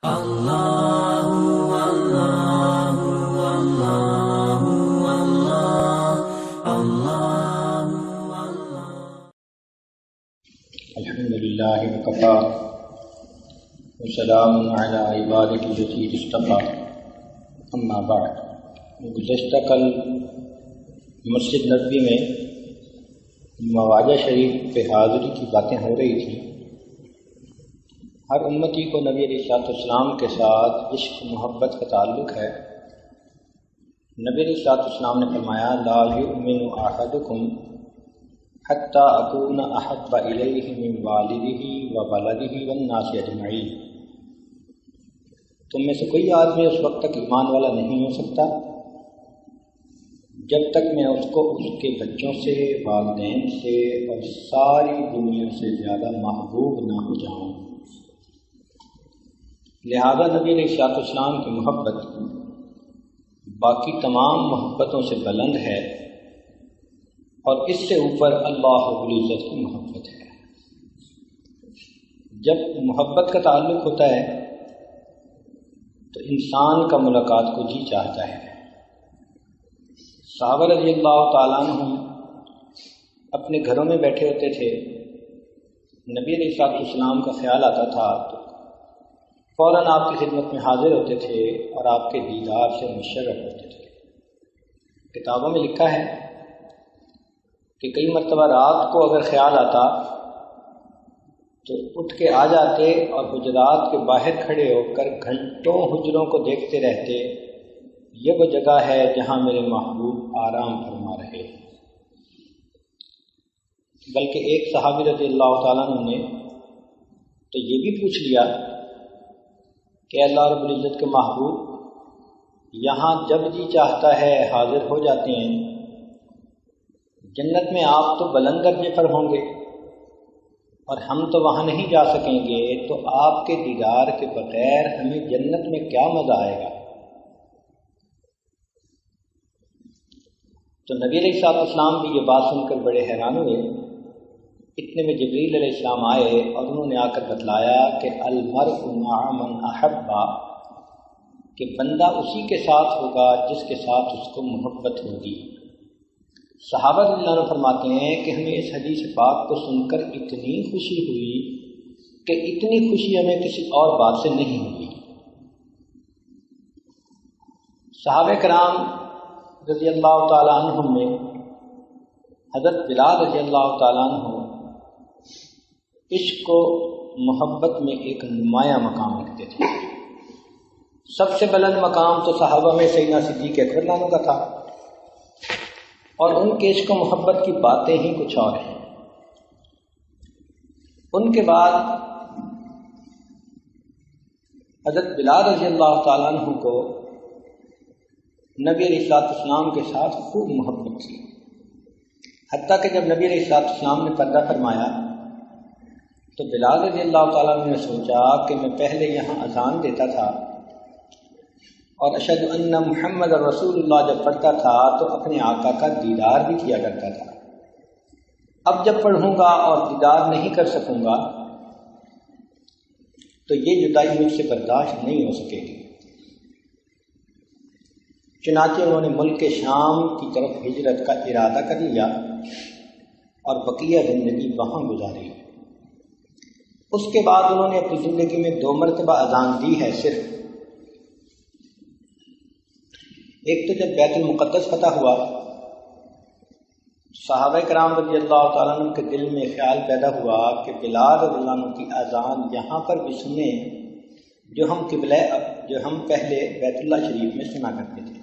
اللہ اللہ اللہ اللہ اللہ۔ الحمد للہ وکفیٰ وسلام علی عبادہ الذین اصطفیٰ، اما بعد۔ گزشتہ کل مسجد نبوی میں مواجہ شریف پہ حاضری کی باتیں ہو رہی تھیں۔ ہر امتی کو نبی علیہ السلام کے ساتھ عشق محبت کا تعلق ہے۔ نبی علیہ السلام نے فرمایا لا یؤمن احدکم حتی اکون احب الیہ من والدہ وولدہ والناس اجمعین۔ تم میں سے کوئی آدمی اس وقت تک ایمان والا نہیں ہو سکتا جب تک میں اس کو اس کے بچوں سے، والدین سے اور ساری دنیا سے زیادہ محبوب نہ ہو جاؤں۔ لہذا نبی علیہ السلام کی محبت باقی تمام محبتوں سے بلند ہے، اور اس سے اوپر اللہ رب العزت کی محبت ہے۔ جب محبت کا تعلق ہوتا ہے تو انسان کا ملاقات کو جی چاہتا ہے۔ صحابہ رضی اللہ تعالیٰ عنہ اپنے گھروں میں بیٹھے ہوتے تھے، نبی علیہ السلام کا خیال آتا تھا تو فوراً آپ کی خدمت میں حاضر ہوتے تھے اور آپ کے دیدار سے مشرف ہوتے تھے۔ کتابوں میں لکھا ہے کہ کئی مرتبہ رات کو اگر خیال آتا تو اٹھ کے آ جاتے اور حجرات کے باہر کھڑے ہو کر گھنٹوں حجروں کو دیکھتے رہتے، یہ وہ جگہ ہے جہاں میرے محبوب آرام فرما رہے ہیں۔ بلکہ ایک صحابی رضی اللہ تعالیٰ عنہ نے تو یہ بھی پوچھ لیا کہ اللہ رب العزت کے محبوب یہاں جب جی چاہتا ہے حاضر ہو جاتے ہیں، جنت میں آپ تو بلند درجے پر ہوں گے اور ہم تو وہاں نہیں جا سکیں گے، تو آپ کے دیدار کے بغیر ہمیں جنت میں کیا مزہ آئے گا؟ تو نبی علیہ السلام بھی یہ بات سن کر بڑے حیران ہوئے۔ اتنے میں جبریل علیہ السلام آئے اور انہوں نے آ کر بتلایا کہ المرء مع من احبا، کہ بندہ اسی کے ساتھ ہوگا جس کے ساتھ اس کو محبت ہوگی۔ صحابہ رضی اللہ عنہ فرماتے ہیں کہ ہمیں اس حدیث پاک کو سن کر اتنی خوشی ہوئی کہ اتنی خوشی ہمیں کسی اور بات سے نہیں ہوئی۔ صحابہ کرام رضی اللہ تعالیٰ عنہم نے حضرت بلال رضی اللہ تعالیٰ عنہ عشق کو محبت میں ایک نمایاں مقام رکھتے تھے۔ سب سے بلند مقام تو صحابہ میں سیدنا صدیق اکبر عنہ کا تھا، اور ان کے عشق و محبت کی باتیں ہی کچھ اور ہیں۔ ان کے بعد حضرت بلال رضی اللہ تعالیٰ عنہ کو نبی علیہ السلام کے ساتھ خوب محبت تھی، حتیٰ کہ جب نبی علیہ السلام نے پردہ فرمایا تو بلال رضی اللہ تعالیٰ عنہ نے سوچا کہ میں پہلے یہاں اذان دیتا تھا اور اشہد ان محمد رسول اللہ جب پڑھتا تھا تو اپنے آقا کا دیدار بھی کیا کرتا تھا، اب جب پڑھوں گا اور دیدار نہیں کر سکوں گا تو یہ جدائی مجھ سے برداشت نہیں ہو سکے گی۔ چنانچہ انہوں نے ملک شام کی طرف ہجرت کا ارادہ کر لیا اور بقیہ زندگی وہاں گزاری۔ اس کے بعد انہوں نے اپنی زندگی میں 2 مرتبہ اذان دی ہے صرف۔ ایک تو جب بیت المقدس فتح ہوا، صحابہ کرام رضی اللہ تعالیٰ عنہ کے دل میں خیال پیدا ہوا کہ بلال رضی اللہ عنہ کی اذان یہاں پر بھی سنیں جو ہم پہلے بیت اللہ شریف میں سنا کرتے تھے۔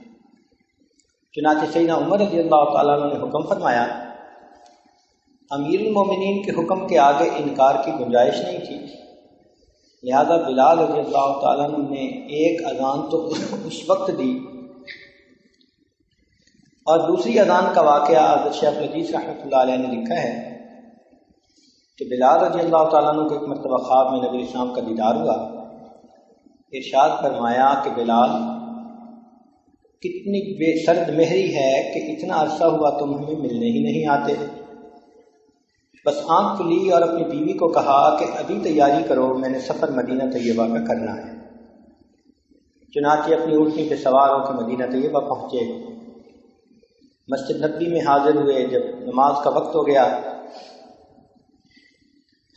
چنانچہ سیدنا عمر رضی اللہ تعالیٰ عنہ نے حکم فرمایا، امیر المومنین کے حکم کے آگے انکار کی گنجائش نہیں تھی، لہذا بلال رضی اللہ تعالیٰ عنہ نے ایک اذان تو اس وقت دی، اور دوسری اذان کا واقعہ حضرت شیخ الحدیث رحمۃ اللہ علیہ نے لکھا ہے کہ بلال رضی اللہ تعالیٰ عنہ کو ایک مرتبہ خواب میں نبی السلام کا دیدار ہوا۔ ارشاد فرمایا کہ بلال کتنی بے سرد مہری ہے کہ اتنا عرصہ ہوا تم ہمیں ملنے ہی نہیں آتے۔ بس آنکھ کھلی اور اپنی بیوی کو کہا کہ ابھی تیاری کرو، میں نے سفر مدینہ طیبہ کا کرنا ہے۔ چنانچہ اپنی اونٹنی پہ سوار ہو کے مدینہ طیبہ پہنچے، مسجد نبوی میں حاضر ہوئے۔ جب نماز کا وقت ہو گیا،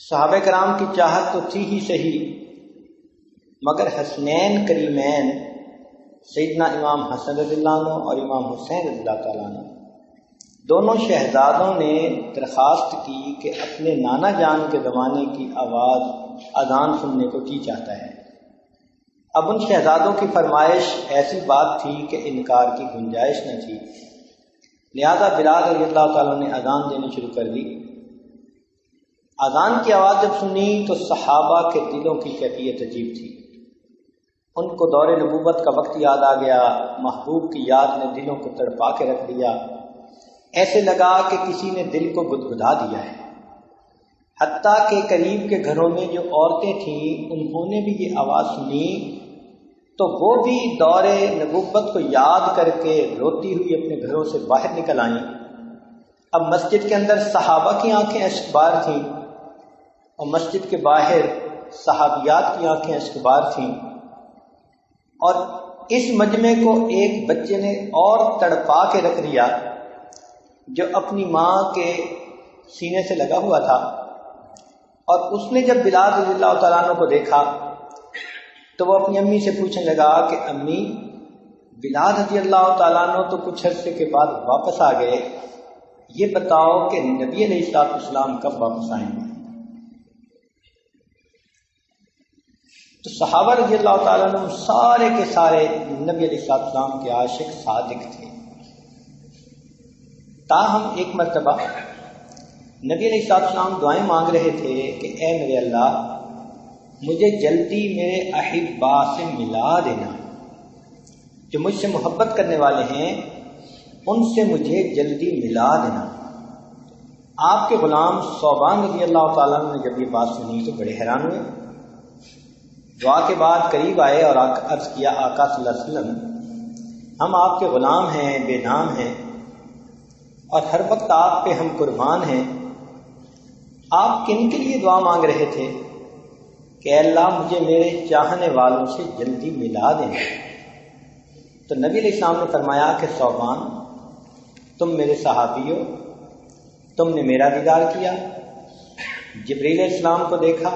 صحابہ کرام کی چاہت تو تھی ہی صحیح، مگر حسنین کریمین سیدنا امام حسن رضی اللہ عنہ اور امام حسین رضی اللہ تعالیٰ عنہ دونوں شہزادوں نے درخواست کی کہ اپنے نانا جان کے زمانے کی آواز اذان سننے کو جی چاہتا ہے۔ اب ان شہزادوں کی فرمائش ایسی بات تھی کہ انکار کی گنجائش نہ تھی، لہذا بلال رضی اللہ تعالیٰ نے اذان دینی شروع کر دی۔ اذان کی آواز جب سنی تو صحابہ کے دلوں کی کیفیت عجیب تھی، ان کو دور نبوت کا وقت یاد آ گیا، محبوب کی یاد نے دلوں کو تڑپا کے رکھ دیا، ایسے لگا کہ کسی نے دل کو گدگدا دیا ہے۔ حتیٰ کہ قریب کے گھروں میں جو عورتیں تھیں انہوں نے بھی یہ آواز سنی تو وہ بھی دور نبوت کو یاد کر کے روتی ہوئی اپنے گھروں سے باہر نکل آئیں۔ اب مسجد کے اندر صحابہ کی آنکھیں اشکبار تھیں اور مسجد کے باہر صحابیات کی آنکھیں اشکبار تھیں، اور اس مجمع کو ایک بچے نے اور تڑپا کے رکھ دیا جو اپنی ماں کے سینے سے لگا ہوا تھا، اور اس نے جب بلال رضی اللہ تعالیٰ عنہ کو دیکھا تو وہ اپنی امی سے پوچھنے لگا کہ امی، بلال رضی اللہ تعالیٰ عنہ تو کچھ عرصے کے بعد واپس آ گئے، یہ بتاؤ کہ نبی علیہ السلام کب واپس آئیں گے؟ تو صحابہ رضی اللہ تعالیٰ عنہ سارے کے سارے نبی علیہ السلام کے عاشق صادق تھے، تاہم ایک مرتبہ نبی علیہ السلام دعائیں مانگ رہے تھے کہ اے میرے اللہ، مجھے جلدی میرے احبا سے ملا دینا، جو مجھ سے محبت کرنے والے ہیں ان سے مجھے جلدی ملا دینا۔ آپ کے غلام ثوبان رضی اللہ تعالیٰ عنہ نے جب یہ بات سنی تو بڑے حیران ہوئے، دعا کے بعد قریب آئے اور عرض کیا آقا صلی اللہ علیہ وسلم، ہم آپ کے غلام ہیں، بے نام ہیں، اور ہر وقت آپ پہ ہم قربان ہیں، آپ کن کے لیے دعا مانگ رہے تھے؟ کہ اے اللہ مجھے میرے چاہنے والوں سے جلدی ملا دیں۔ تو نبی علیہ السلام نے فرمایا کہ ثوبان، تم میرے صحابی ہو، تم نے میرا دیدار کیا، جبریل علیہ السلام کو دیکھا،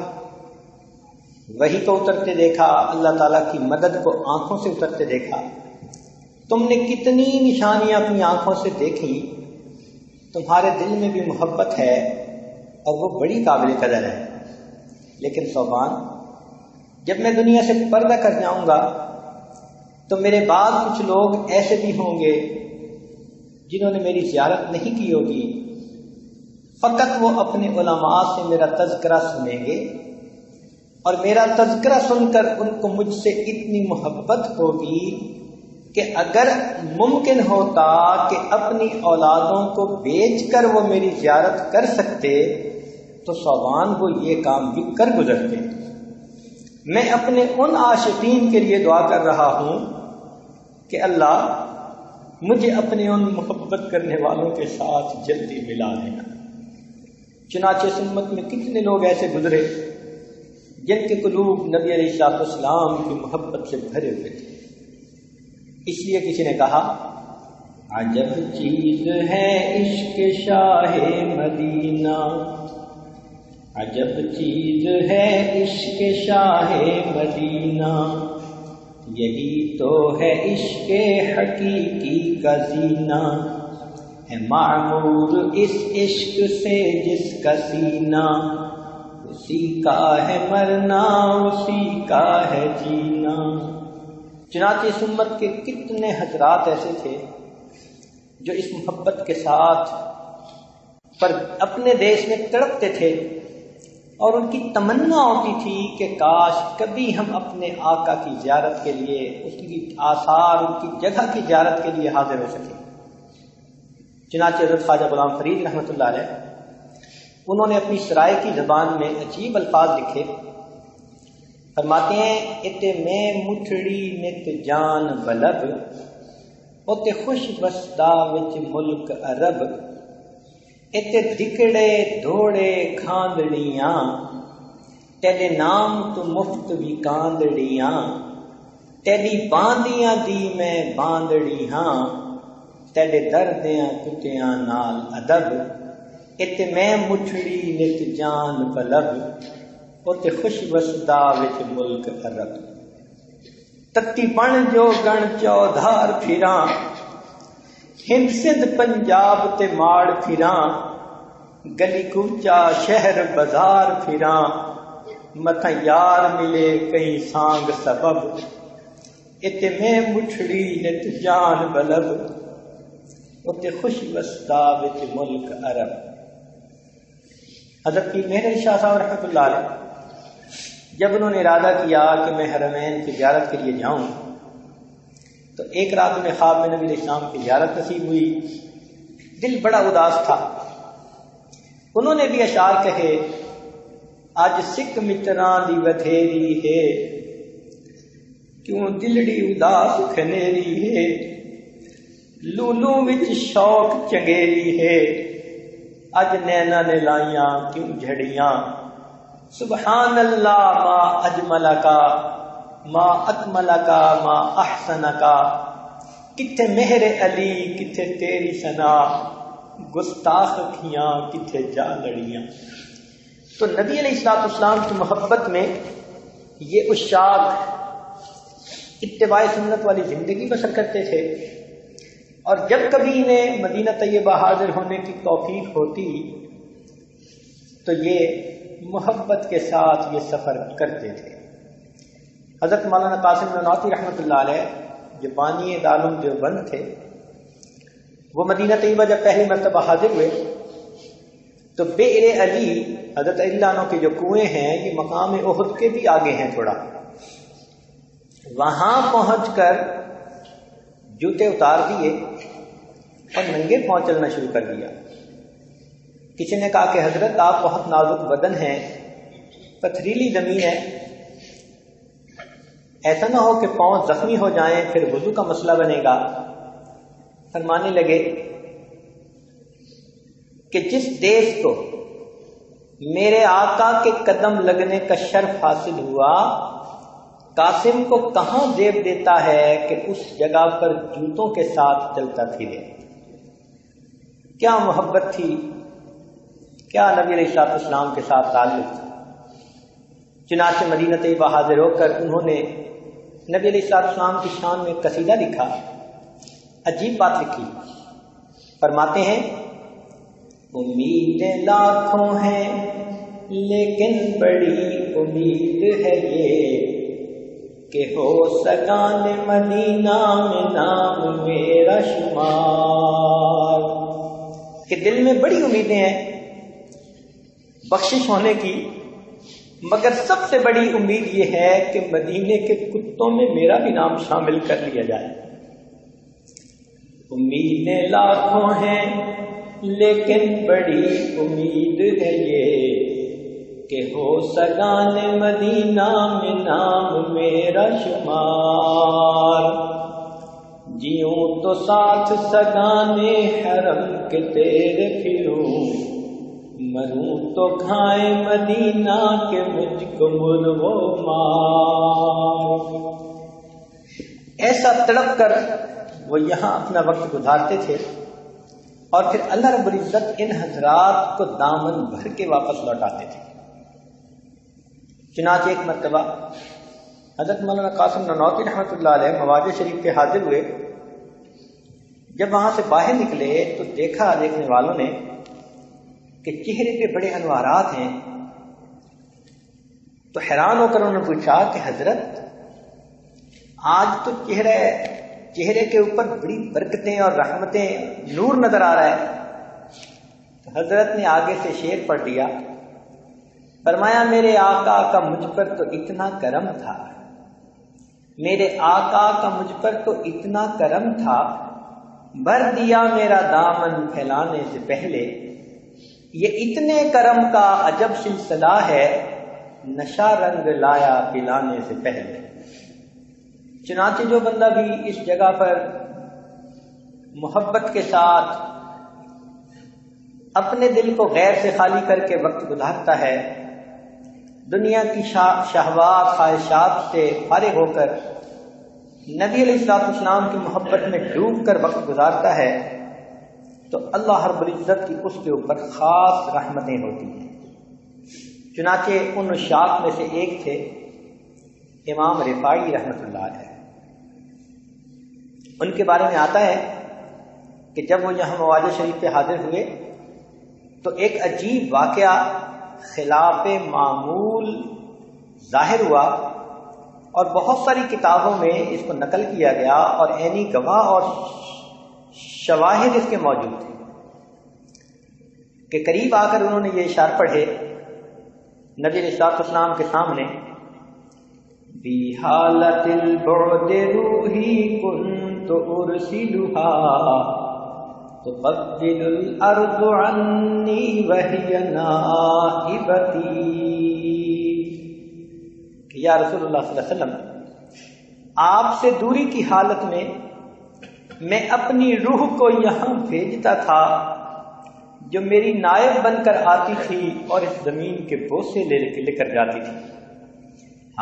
وحی کو اترتے دیکھا، اللہ تعالیٰ کی مدد کو آنکھوں سے اترتے دیکھا، تم نے کتنی نشانیاں اپنی آنکھوں سے دیکھی، تمہارے دل میں بھی محبت ہے اور وہ بڑی قابل قدر ہے، لیکن ثوبان جب میں دنیا سے پردہ کر جاؤں گا تو میرے بعد کچھ لوگ ایسے بھی ہوں گے جنہوں نے میری زیارت نہیں کی ہوگی، فقط وہ اپنے علماء سے میرا تذکرہ سنیں گے، اور میرا تذکرہ سن کر ان کو مجھ سے اتنی محبت ہوگی کہ اگر ممکن ہوتا کہ اپنی اولادوں کو بیچ کر وہ میری زیارت کر سکتے تو ثوبان وہ یہ کام بھی کر گزرتے۔ میں اپنے ان عاشقین کے لیے دعا کر رہا ہوں کہ اللہ مجھے اپنے ان محبت کرنے والوں کے ساتھ جلدی ملا دینا۔ چنانچہ اس امت میں کتنے لوگ ایسے گزرے جن کے قلوب نبی علیہ السلام کی محبت سے بھرے ہوئے تھے۔ اس لیے کسی نے کہا، عجب چیز ہے عشق شاہ مدینہ، عجب چیز ہے عشق شاہ مدینہ، یہی تو ہے عشق حقیقی کا زینہ، ہے معمور اس عشق سے جس کا سینہ، اسی کا ہے مرنا اسی کا ہے جینا۔ چنانچہ اس امت کے کتنے حضرات ایسے تھے جو اس محبت کے ساتھ پر اپنے دیش میں تڑپتے تھے، اور ان کی تمنا ہوتی تھی کہ کاش کبھی ہم اپنے آقا کی زیارت کے لیے، اس کی آثار، ان کی جگہ کی زیارت کے لیے حاضر ہو سکیں۔ چنانچہ حضرت خواجہ غلام فرید رحمۃ اللہ علیہ انہوں نے اپنی سرائے کی زبان میں عجیب الفاظ لکھے، فرماتے ہیں، اتے میں مٹھڑی نت جان بلب، اتے خوش بستہ وچ ملک عرب، اتے دکڑے دوڑے کھاندڑیاں، تیرے نام تو مفت بھی کاندڑیاں، تیری باندیاں دی میں باندڑی ہاں، تیرے دردیاں کتیاں نال ادب، ات میں مٹھڑی نت جان پلب، ات خوش وسدا وچ ملک عرب، تتی بن جو گن چودھار پھراں، ہند سندھ پنجاب تے ماڑ پھراں، گلی کوچا شہر بازار پھراں، متھا یار ملے کئی سانگ سبب، ات میں مٹھڑی نت جان بلب، ات خوش وسدا وچ ملک عرب۔ حضرت پیر مہر علی شاہ صاحب رحمۃ اللہ علیہ جب انہوں نے ارادہ کیا کہ میں حرمین کی زیارت کے لیے جاؤں، تو ایک رات انہیں خواب میں نبی علیہ السلام کی زیارت نصیب ہوئی، دل بڑا اداس تھا۔ انہوں نے بھی اشعار کہے، اج سکھ متراں دی ودھیری ہے، کیوں دلڑی اداس کھنیری ہے، لولو وچ شوق چنگیری ہے، اج نینا نے لائیاں کیوں جھڑیاں، سبحان اللہ ما اجملکا ما اکملکا ما احسنکا، کتھے مہر علی کتھے تیری ثنا، گستاخ کھیاں کتھے جا لڑیاں۔ تو نبی علیہ الصلوۃ والسلام کی محبت میں یہ عشاق اتباع سنت والی زندگی بسر کرتے تھے، اور جب کبھی انہیں مدینہ طیبہ حاضر ہونے کی توفیق ہوتی تو یہ محبت کے ساتھ یہ سفر کرتے تھے۔ حضرت مولانا قاسم نانوتوی رحمۃ اللہ علیہ جو بانی دارالعلوم دیوبند تھے، وہ مدینہ طیبہ جب پہلی مرتبہ حاضر ہوئے تو بئر علی، حضرت علی عنہ کے جو کنویں ہیں یہ مقام احد کے بھی آگے ہیں تھوڑا، وہاں پہنچ کر جوتے اتار دیے اور ننگے پاؤں چلنا شروع کر دیا۔ کسی نے کہا کہ حضرت آپ بہت نازک بدن ہیں، پتھریلی زمین ہے، ایسا نہ ہو کہ پاؤں زخمی ہو جائیں پھر وضو کا مسئلہ بنے گا۔ فرمانے لگے کہ جس دیس کو میرے آقا کے قدم لگنے کا شرف حاصل ہوا، قاسم کو کہاں زیب دیتا ہے کہ اس جگہ پر جوتوں کے ساتھ چلتا پھرے۔ کیا محبت تھی، کیا نبی علیہ الصلوۃ والسلام کے ساتھ تعلق تھا۔ چنانچہ مدینہ طیبہ حاضر ہو کر انہوں نے نبی علیہ الصلوۃ والسلام کی شان میں قصیدہ لکھا، عجیب بات لکھی۔ فرماتے ہیں، امیدیں لاکھوں ہیں لیکن بڑی امید ہے یہ، کہ ہو سگان مدینہ میں نام میرا شمار۔ کہ دل میں بڑی امیدیں ہیں بخشش ہونے کی، مگر سب سے بڑی امید یہ ہے کہ مدینے کے کتوں میں میرا بھی نام شامل کر لیا جائے۔ امیدیں لاکھوں ہیں لیکن بڑی امید ہے یہ، کہ ہو سگان مدینہ میں نام میرا شمار۔ جیوں تو ساتھ سگانے حرم کے تیرے پھروں، مروں تو کھائے مدینہ کے مجھ کو مرغو مار۔ ایسا تڑپ کر وہ یہاں اپنا وقت گزارتے تھے، اور پھر اللہ رب العزت ان حضرات کو دامن بھر کے واپس لوٹاتے تھے۔ چنانچہ ایک مرتبہ حضرت مولانا قاسم نانوتوی رحمۃ اللہ علیہ مواجہ شریف کے حاضر ہوئے، جب وہاں سے باہر نکلے تو دیکھا دیکھنے والوں نے کہ چہرے پہ بڑے انوارات ہیں، تو حیران ہو کر انہوں نے پوچھا کہ حضرت آج تو چہرے کے اوپر بڑی برکتیں اور رحمتیں، نور نظر آ رہا ہے۔ تو حضرت نے آگے سے شعر پڑھ دیا، فرمایا میرے آقا کا مجھ پر تو اتنا کرم تھا، میرے آقا کا مجھ پر تو اتنا کرم تھا، بھر دیا میرا دامن پھیلانے سے پہلے، یہ اتنے کرم کا عجب سلسلہ ہے، نشہ رنگ لایا پلانے سے پہلے۔ چنانچہ جو بندہ بھی اس جگہ پر محبت کے ساتھ اپنے دل کو غیر سے خالی کر کے وقت گزارتا ہے، دنیا کی شہوات خواہشات سے فارغ ہو کر نبی علیہ السلام کی محبت میں ڈوب کر وقت گزارتا ہے تو اللہ رب العزت کی اس کے اوپر خاص رحمتیں ہوتی ہیں۔ چنانچہ ان شاخ میں سے ایک تھے امام رفاعی رحمۃ اللہ علیہ۔ ان کے بارے میں آتا ہے کہ جب وہ یہاں مواضع شریف پہ حاضر ہوئے تو ایک عجیب واقعہ خلاف معمول ظاہر ہوا، اور بہت ساری کتابوں میں اس کو نقل کیا گیا اور عینی گواہ اور شواہد اس کے موجود تھے کہ قریب آ کر انہوں نے یہ اشعار پڑھے نبی علیہ السلام کے سامنے، بی حالت البعد روحی کنت ارسلها تقبل الارض عنی وہی نائبتی، کہ یا رسول اللہ صلی اللہ علیہ وسلم، آپ سے دوری کی حالت میں اپنی روح کو یہاں بھیجتا تھا جو میری نائب بن کر آتی تھی اور اس زمین کے بوسے لے کر جاتی تھی۔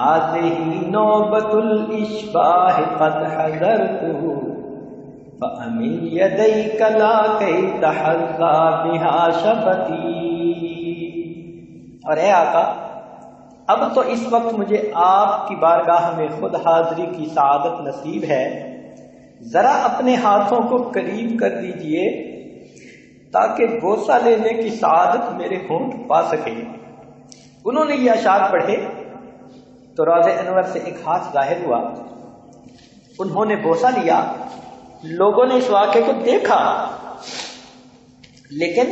هذه نوبۃ الاشباح قد حضرته فأمل يديك لا كي تحظى بها شفتي، اور اے آقا اب تو اس وقت مجھے آپ کی بارگاہ میں خود حاضری کی سعادت نصیب ہے، ذرا اپنے ہاتھوں کو قریب کر دیجئے تاکہ بوسہ لینے کی سعادت میرے ہونٹ پا سکیں۔ انہوں نے یہ اشعار پڑھے تو روض انور سے ایک ہاتھ ظاہر ہوا، انہوں نے بوسہ لیا، لوگوں نے اس واقعے کو دیکھا، لیکن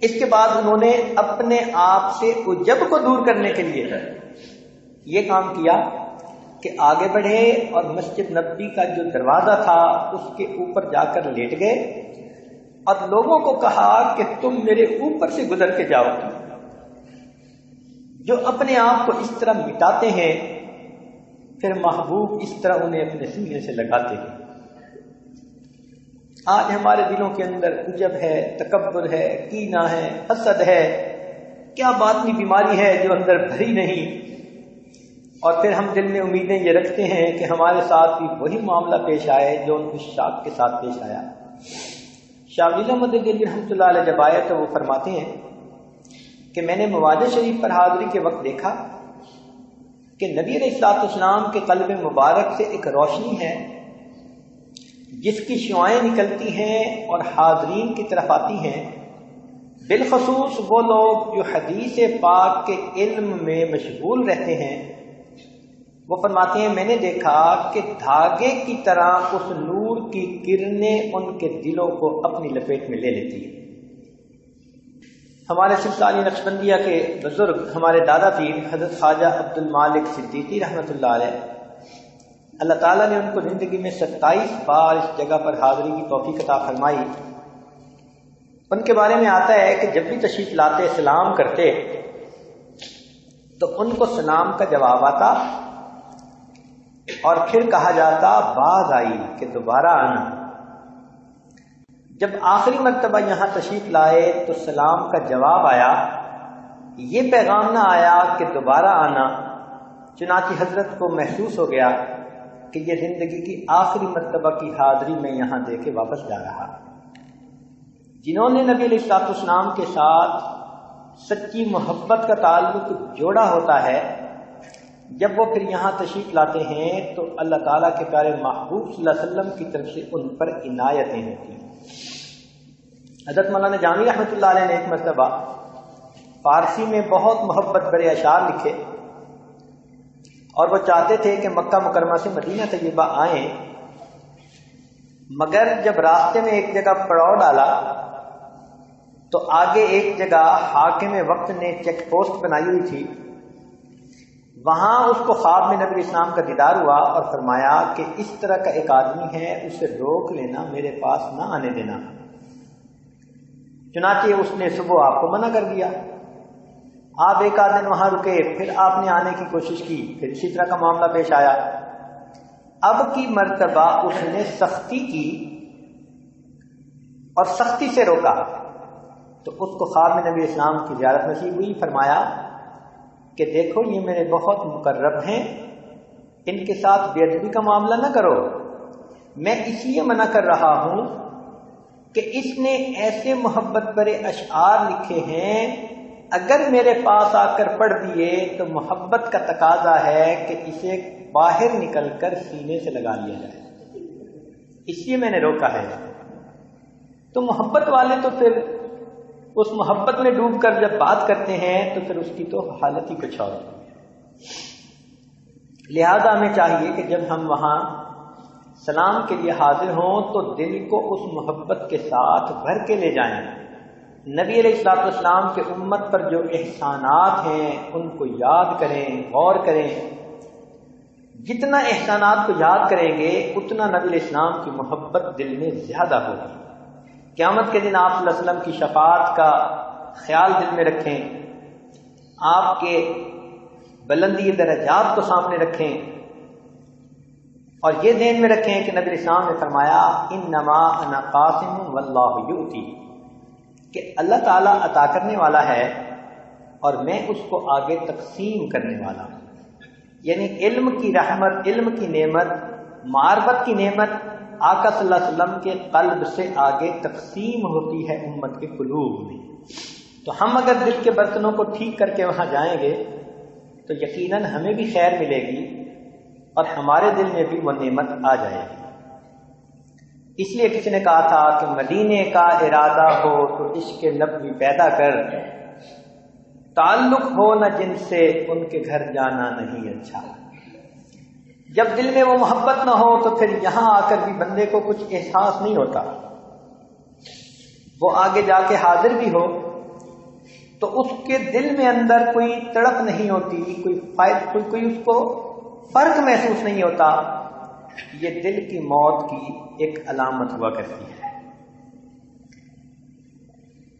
اس کے بعد انہوں نے اپنے آپ سے عجب کو دور کرنے کے لیے یہ کام کیا کہ آگے بڑھے اور مسجد نبوی کا جو دروازہ تھا اس کے اوپر جا کر لیٹ گئے اور لوگوں کو کہا کہ تم میرے اوپر سے گزر کے جاؤ۔ جو اپنے آپ کو اس طرح مٹاتے ہیں پھر محبوب اس طرح انہیں اپنے سینے سے لگاتے ہیں۔ آج ہمارے دلوں کے اندر عجب ہے، تکبر ہے، کینہ ہے، حسد ہے، کیا باطنی بیماری ہے جو اندر بھری نہیں، اور پھر ہم دل میں امیدیں یہ رکھتے ہیں کہ ہمارے ساتھ بھی وہی معاملہ پیش آئے جو ان عشاق کے ساتھ پیش آیا۔ شاہ ولی احمد دہلوی رحمۃ اللہ علیہ جب آئے تو وہ فرماتے ہیں کہ میں نے مواضع شریف پر حاضری کے وقت دیکھا کہ نبی علیہ السلام کے قلب مبارک سے ایک روشنی ہے جس کی شعائیں نکلتی ہیں اور حاضرین کی طرف آتی ہیں، بالخصوص وہ لوگ جو حدیث پاک کے علم میں مشغول رہتے ہیں۔ وہ فرماتے ہیں میں نے دیکھا کہ دھاگے کی طرح اس نور کی کرنیں ان کے دلوں کو اپنی لپیٹ میں لے لیتی ہیں۔ ہمارے سلسلہ علی نقشبندیہ کے بزرگ ہمارے دادا پیر حضرت خواجہ عبد المالک صدیقی رحمۃ اللہ علیہ، اللہ تعالیٰ نے ان کو زندگی میں 27 بار اس جگہ پر حاضری کی توفیق عطا فرمائی۔ ان کے بارے میں آتا ہے کہ جب بھی تشریف لاتے سلام کرتے تو ان کو سلام کا جواب آتا اور پھر کہا جاتا باز آئی کہ دوبارہ آنا۔ جب آخری مرتبہ یہاں تشریف لائے تو سلام کا جواب آیا، یہ پیغام نہ آیا کہ دوبارہ آنا۔ چنانچہ حضرت کو محسوس ہو گیا کہ یہ زندگی کی آخری مرتبہ کی حاضری میں یہاں دے کے واپس جا رہا۔ جنہوں نے نبی علیہ السلام کے ساتھ سچی محبت کا تعلق جوڑا ہوتا ہے، جب وہ پھر یہاں تشریف لاتے ہیں تو اللہ تعالیٰ کے پیارے محبوب صلی اللہ علیہ وسلم کی طرف سے ان پر عنایتیں ہوتی ہیں۔ حضرت مولانا جامی رحمۃ اللہ علیہ نے ایک مرتبہ فارسی میں بہت محبت بھرے اشعار لکھے اور وہ چاہتے تھے کہ مکہ مکرمہ سے مدینہ طیبہ آئیں، مگر جب راستے میں ایک جگہ پڑاؤ ڈالا تو آگے ایک جگہ حاکم وقت نے چیک پوسٹ بنائی ہوئی تھی، وہاں اس کو خواب میں نبی اسلام کا دیدار ہوا اور فرمایا کہ اس طرح کا ایک آدمی ہے، اسے روک لینا، میرے پاس نہ آنے دینا۔ چنانچہ اس نے صبح آپ کو منع کر دیا، آپ ایک آدھ دن وہاں رکے، پھر آپ نے آنے کی کوشش کی، پھر اسی طرح کا معاملہ پیش آیا۔ اب کی مرتبہ اس نے سختی کی اور سختی سے روکا تو اس کو خواب میں نبی اسلام کی زیارت نصیب ہوئی۔ فرمایا کہ دیکھو یہ میرے بہت مقرب ہیں، ان کے ساتھ بے ادبی کا معاملہ نہ کرو۔ میں اس لیے منع کر رہا ہوں کہ اس نے ایسے محبت بھرے اشعار لکھے ہیں، اگر میرے پاس آ کر پڑھ دیے تو محبت کا تقاضا ہے کہ اسے باہر نکل کر سینے سے لگا لیا جائے، اس لیے میں نے روکا ہے۔ تو محبت والے تو پھر اس محبت میں ڈوب کر جب بات کرتے ہیں تو پھر اس کی تو حالت ہی کچھ اور ہے۔ لہذا ہمیں چاہیے کہ جب ہم وہاں سلام کے لیے حاضر ہوں تو دل کو اس محبت کے ساتھ بھر کے لے جائیں۔ نبی علیہ الصلوۃ والسلام کے امت پر جو احسانات ہیں ان کو یاد کریں، غور کریں۔ جتنا احسانات کو یاد کریں گے اتنا نبی علیہ السلام کی محبت دل میں زیادہ ہوگی۔ قیامت کے دن آپ صلی اللہ علیہ وسلم کی شفاعت کا خیال دل میں رکھیں، آپ کے بلندی درجات کو سامنے رکھیں، اور یہ ذہن میں رکھیں کہ نبی السلام نے فرمایا انما انا قاسم واللہ یؤتی، کہ اللہ تعالیٰ عطا کرنے والا ہے اور میں اس کو آگے تقسیم کرنے والا ہوں۔ یعنی علم کی رحمت، علم کی نعمت، معرفت کی نعمت آقا صلی اللہ علیہ وسلم کے قلب سے آگے تقسیم ہوتی ہے امت کے قلوب میں۔ تو ہم اگر دل کے برتنوں کو ٹھیک کر کے وہاں جائیں گے تو یقیناً ہمیں بھی خیر ملے گی اور ہمارے دل میں بھی وہ نعمت آ جائے گی۔ اس لیے کسی نے کہا تھا کہ مدینے کا ارادہ ہو تو عشق نبوی پیدا کر، تعلق ہو نہ جن سے ان کے گھر جانا نہیں اچھا۔ جب دل میں وہ محبت نہ ہو تو پھر یہاں آ کر بھی بندے کو کچھ احساس نہیں ہوتا۔ وہ آگے جا کے حاضر بھی ہو تو اس کے دل میں اندر کوئی تڑپ نہیں ہوتی، کوئی اس کو فرق محسوس نہیں ہوتا۔ یہ دل کی موت کی ایک علامت ہوا کرتی ہے۔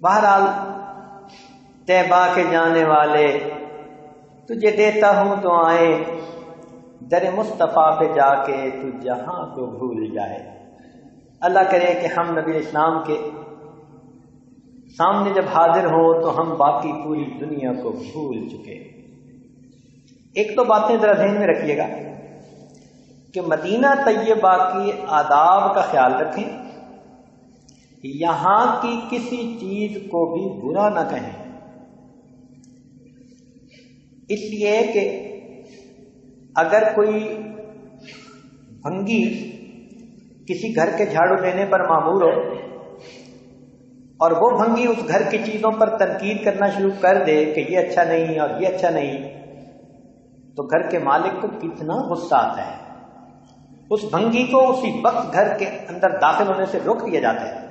بہرحال طیبہ کے جانے والے تجھے دیتا ہوں دعائیں، در مصطفیٰ پہ جا کے تو جہاں کو بھول جائے۔ اللہ کرے کہ ہم نبی اسلام کے سامنے جب حاضر ہوں تو ہم باقی پوری دنیا کو بھول چکے۔ ایک تو باتیں ذرا ذہن میں رکھیے گا کہ مدینہ طیبہ کی آداب کا خیال رکھیں، یہاں کی کسی چیز کو بھی برا نہ کہیں، اس لیے کہ اگر کوئی بھنگی کسی گھر کے جھاڑو لینے پر مامور ہو اور وہ بھنگی اس گھر کی چیزوں پر تنقید کرنا شروع کر دے کہ یہ اچھا نہیں اور یہ اچھا نہیں، تو گھر کے مالک کو کتنا غصہ آتا ہے۔ اس بھنگی کو اسی وقت گھر کے اندر داخل ہونے سے روک دیا جاتا ہے۔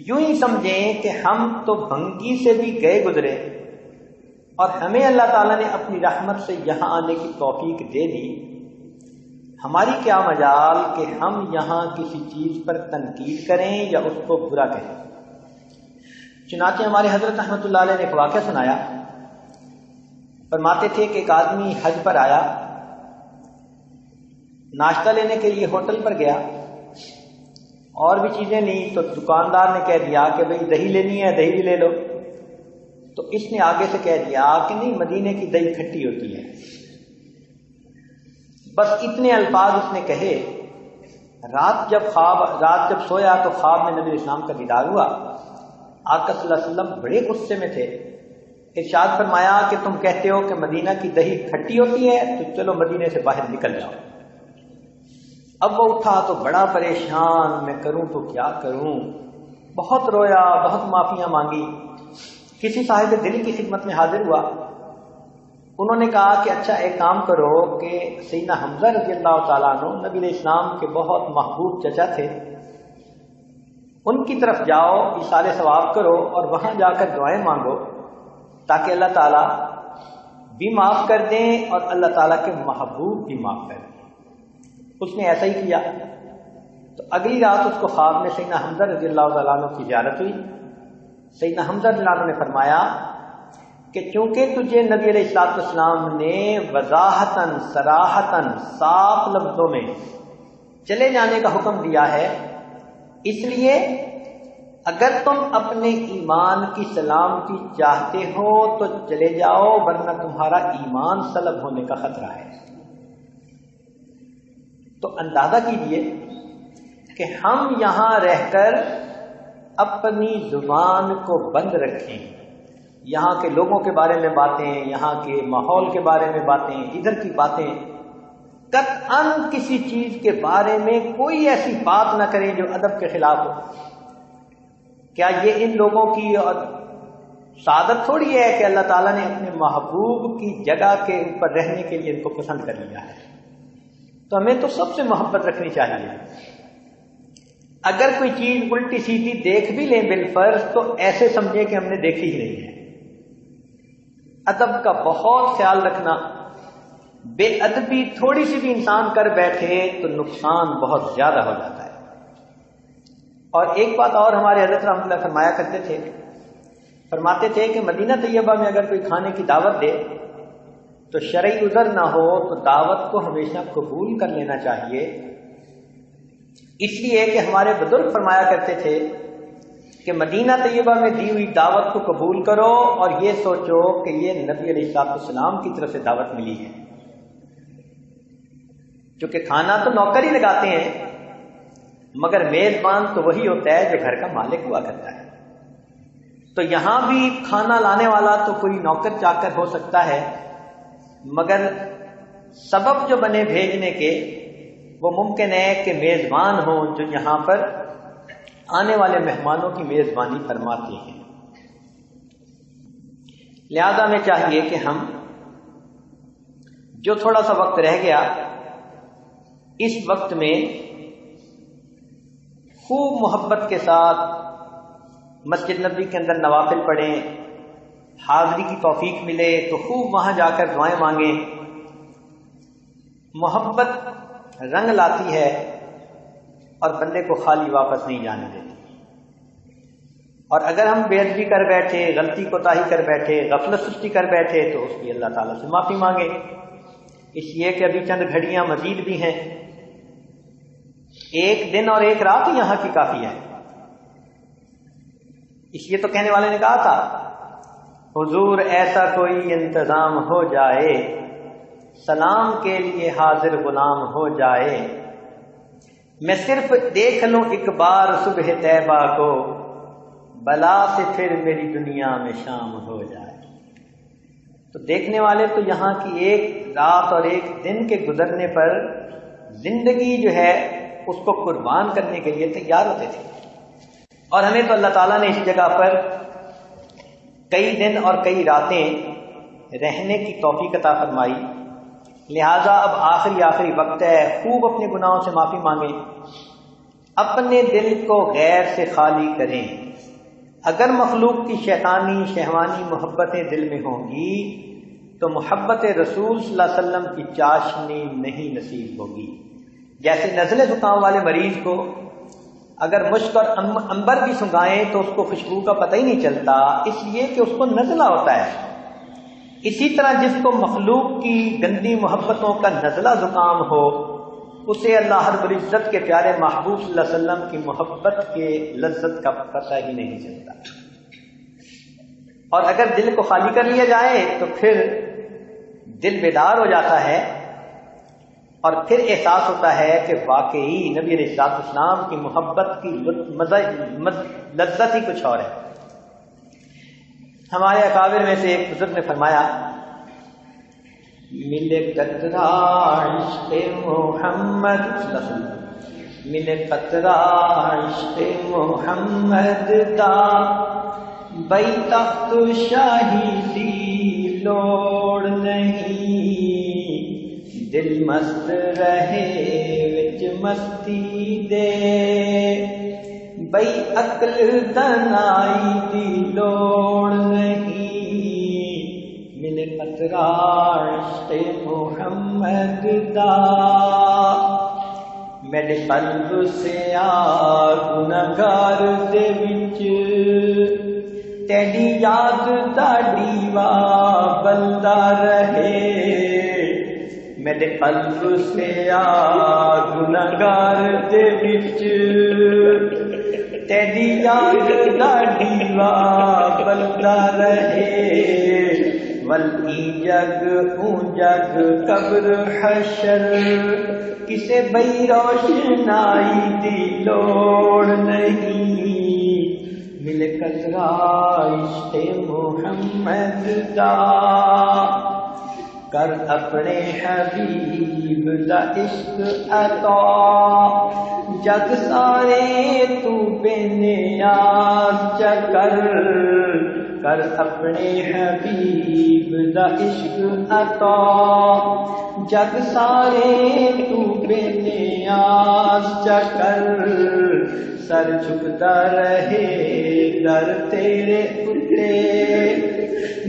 یوں ہی سمجھیں کہ ہم تو بھنگی سے بھی گئے گزرے اور ہمیں اللہ تعالیٰ نے اپنی رحمت سے یہاں آنے کی توفیق دے دی، ہماری کیا مجال کہ ہم یہاں کسی چیز پر تنقید کریں یا اس کو برا کہیں۔ چنانچہ ہمارے حضرت رحمۃ اللہ علیہ نے ایک واقعہ سنایا، فرماتے تھے کہ ایک آدمی حج پر آیا، ناشتہ لینے کے لیے ہوٹل پر گیا، اور بھی چیزیں لی تو دکاندار نے کہہ دیا کہ بھئی دہی لینی ہے دہی بھی لے لو، تو اس نے آگے سے کہہ دیا کہ نہیں مدینے کی دہی کھٹی ہوتی ہے۔ بس اتنے الفاظ اس نے کہے۔ رات جب سویا تو خواب میں نبی اسلام کا دیدار ہوا۔ آقا صلی اللہ علیہ وسلم بڑے غصے میں تھے، ارشاد فرمایا کہ تم کہتے ہو کہ مدینہ کی دہی کھٹی ہوتی ہے تو چلو مدینے سے باہر نکل جاؤ۔ اب وہ اٹھا تو بڑا پریشان، میں کروں تو کیا کروں، بہت رویا، بہت معافیاں مانگی، کسی صاحب دل کی خدمت میں حاضر ہوا۔ انہوں نے کہا کہ اچھا ایک کام کرو کہ سیدنا حمزہ رضی اللہ تعالیٰ عنہ نبی علیہ السلام کے بہت محبوب چچا تھے، ان کی طرف جاؤ، ایصال ثواب کرو اور وہاں جا کر دعائیں مانگو تاکہ اللہ تعالیٰ بھی معاف کر دیں اور اللہ تعالیٰ کے محبوب بھی معاف کر دیں۔ اس نے ایسا ہی کیا۔ تو اگلی رات اس کو خواب میں سیدنا حمزہ رضی اللہ تعالیٰ عنہ کی زیارت ہوئی۔ سیدنا حمزہ رضی اللہ عنہ نے فرمایا کہ چونکہ تجھے نبی علیہ السلام نے وضاحتاً صراحتاً صاف لفظوں میں چلے جانے کا حکم دیا ہے، اس لیے اگر تم اپنے ایمان کی سلامتی چاہتے ہو تو چلے جاؤ، ورنہ تمہارا ایمان سلب ہونے کا خطرہ ہے۔ تو اندازہ کیجئے کہ ہم یہاں رہ کر اپنی زبان کو بند رکھیں، یہاں کے لوگوں کے بارے میں باتیں، یہاں کے ماحول کے بارے میں باتیں، ادھر کی باتیں، قطعاً کسی چیز کے بارے میں کوئی ایسی بات نہ کریں جو ادب کے خلاف ہو۔ کیا یہ ان لوگوں کی اور سعادت تھوڑی ہے کہ اللہ تعالیٰ نے اپنے محبوب کی جگہ کے اوپر رہنے کے لیے ان کو پسند کر لیا ہے؟ تو ہمیں تو سب سے محبت رکھنی چاہیے۔ اگر کوئی چیز الٹی سیدھی دیکھ بھی لیں بالفرض تو ایسے سمجھے کہ ہم نے دیکھی ہی نہیں ہے۔ ادب کا بہت خیال رکھنا، بے ادبی تھوڑی سی بھی انسان کر بیٹھے تو نقصان بہت زیادہ ہو جاتا ہے۔ اور ایک بات اور ہمارے حضرت رحمۃ اللہ فرمایا کرتے تھے، فرماتے تھے کہ مدینہ طیبہ میں اگر کوئی کھانے کی دعوت دے تو شرعی عذر نہ ہو تو دعوت کو ہمیشہ قبول کر لینا چاہیے، اس لیے کہ ہمارے بزرگ فرمایا کرتے تھے کہ مدینہ طیبہ میں دی ہوئی دعوت کو قبول کرو اور یہ سوچو کہ یہ نبی علیہ السلام کی طرف سے دعوت ملی ہے۔ چونکہ کھانا تو نوکر ہی لگاتے ہیں، مگر میزبان تو وہی ہوتا ہے جو گھر کا مالک ہوا کرتا ہے۔ تو یہاں بھی کھانا لانے والا تو کوئی نوکر چاکر ہو سکتا ہے، مگر سبب جو بنے بھیجنے کے وہ ممکن ہے کہ میزبان ہوں جو یہاں پر آنے والے مہمانوں کی میزبانی فرماتے ہیں۔ لہذا ہمیں چاہیے کہ ہم جو تھوڑا سا وقت رہ گیا اس وقت میں خوب محبت کے ساتھ مسجد نبوی کے اندر نوافل پڑھیں، حاضری کی توفیق ملے تو خوب وہاں جا کر دعائیں مانگیں۔ محبت رنگ لاتی ہے اور بندے کو خالی واپس نہیں جانے دیتی۔ اور اگر ہم بے ادبی کر بیٹھے، غلطی کوتاہی کر بیٹھے، غفلت سستی کر بیٹھے تو اس کی اللہ تعالیٰ سے معافی مانگیں، اس لیے کہ ابھی چند گھڑیاں مزید بھی ہیں، ایک دن اور ایک رات یہاں کی کافی ہے۔ اس لیے تو کہنے والے نے کہا تھا حضور ایسا کوئی انتظام ہو جائے، سلام کے لیے حاضر غلام ہو جائے، میں صرف دیکھ لوں ایک بار صبح طیبہ کو، بلا سے پھر میری دنیا میں شام ہو جائے۔ تو دیکھنے والے تو یہاں کی ایک رات اور ایک دن کے گزرنے پر زندگی جو ہے اس کو قربان کرنے کے لیے تیار ہوتے تھے۔ اور ہمیں تو اللہ تعالیٰ نے اس جگہ پر کئی دن اور کئی راتیں رہنے کی توفیق عطا فرمائی، لہذا اب آخری وقت ہے، خوب اپنے گناہوں سے معافی مانگیں، اپنے دل کو غیر سے خالی کریں۔ اگر مخلوق کی شیطانی شہوانی محبتیں دل میں ہوں گی تو محبت رسول صلی اللہ علیہ وسلم کی چاشنی نہیں نصیب ہوگی۔ جیسے نزلے زکام والے مریض کو اگر مشک اور عنبر بھی سنگھائیں تو اس کو خوشبو کا پتہ ہی نہیں چلتا، اس لیے کہ اس کو نزلہ ہوتا ہے۔ اسی طرح جس کو مخلوق کی گندی محبتوں کا نزلہ زکام ہو اسے اللہ رب العزت کے پیارے محبوب صلی اللہ علیہ وسلم کی محبت کے لذت کا پتہ ہی نہیں چلتا۔ اور اگر دل کو خالی کر لیا جائے تو پھر دل بیدار ہو جاتا ہے اور پھر احساس ہوتا ہے کہ واقعی نبی علیہ السلام کی محبت کی لذت ہی کچھ اور ہے۔ ہمارے اکابر میں سے ایک بزرگ نے فرمایا ملے قطرہ عشق محمد صلی اللہ علیہ وسلم، ملے قطرہ عشق محمد دا بئی تخت شاہی دی لوڑ نہیں، دل مست رہے وچ مستی دے بئی عقل دنائی دی لوڑ نہیں، ملے قطرہ عشق محمد دا میرے قلب سے آ گناہگار دے وچ تیری یاد دا ڈیوا بلدا رہے، میرے قلب سے آ گناہگار دے وچ تیری یاد دا ڈیوا بلدا رہے، ولی جگ اون جگ قبر حشر کسے بئی روشنائی دی لوڑ نہیں مل قطرہ عشق محمد دا کر اپنے حبیب دا عشق عطا جگ سارے تو بے نیاز چکر کر اپنے حبیب دا عشق عطا جگ سارے تو بے نیاز چکر سر جھکتا رہے در تیرے اتے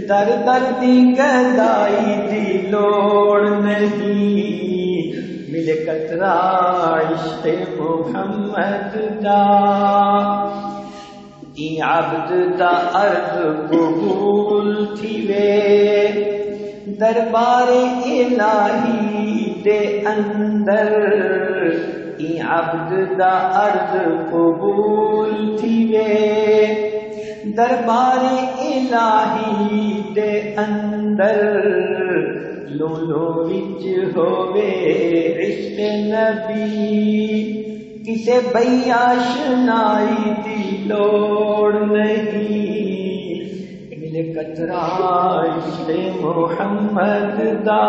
در در دی گدائی دی لوڑ نہیں ملے قطرہ عشق محمد دا ای عبد دا عرض قبول تھی وے دربار الہی دے اندر ای عبد دا عرض قبول تھی وے دربار الہی دے اندر لولو وچ ہووے عشق نبی کسے بئی آشنائی دی لوڑ نہیں ملے قطرہ عشق محمد دا